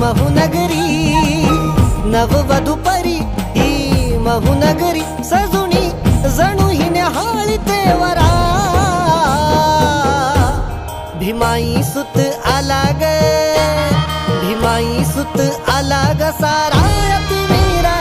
महुनगरी नववधू परी ही महुनगरी सजुनी जणू ही न्याहाळीते वरा भीमाई सुत आला ग भीमाई सुत आला ग सारा अतिवीरा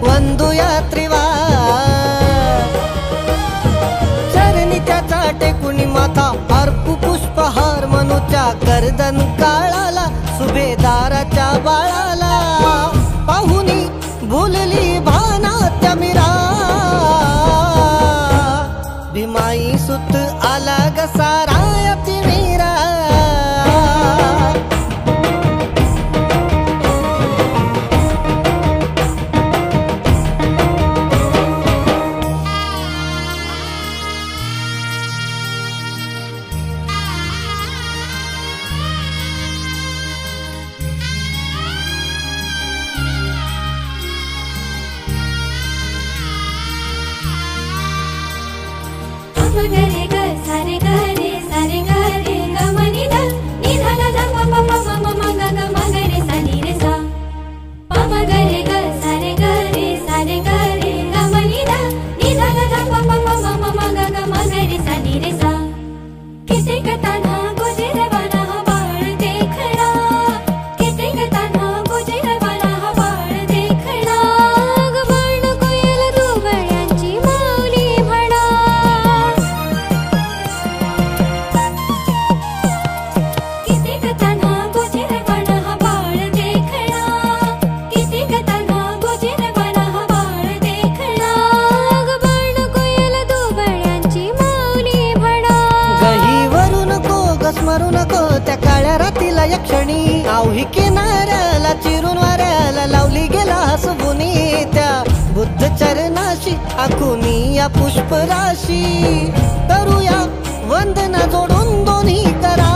वंदू यात्रिवा चरणी त्याचा टेकुनी माता अर्पू पुष्पहार मनुच्या गर्दन काळाला सुभेदाराच्या बाळाला पाहुनी भुलली भानात्या मीरा भीमाई सुत आला ग सारा अतिवीरा गरे ग सारे गरे सारे गरे ग मनी द नि ध ध ध प प प म म ग ग म ग रे सा नि रे सा प म गरे ग सारे गरे ग मनी द नि ध ध ध प प प म म ग ग म ग रे सा नि रे सा किते कताना गुजर वाला बाळ देखना किते कताना गुजर वाला बाळ देखना ग बाण कोयल दुबळ्यांची माऊली म्हणा स्मरू नको त्या काळ्या रातीला या क्षणी आवही किनाऱ्याला चिरून वाऱ्याला लावली गेला हसबुनी त्या बुद्ध चरणाशी आखुनी या पुष्पराशी करूया वंदना जोडून दोन्ही करा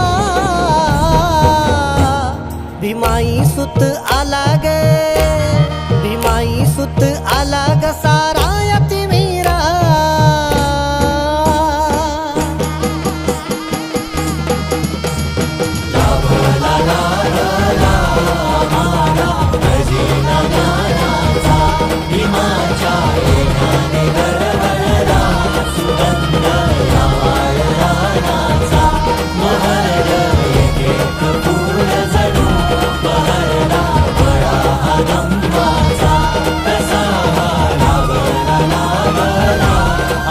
भीमाई सुत आला ग भीमाई सुत आला ग सारा अतिवीरा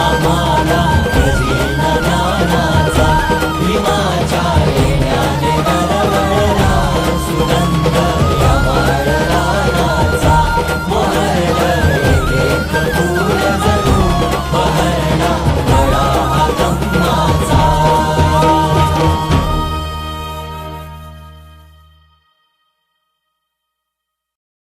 आम्हाला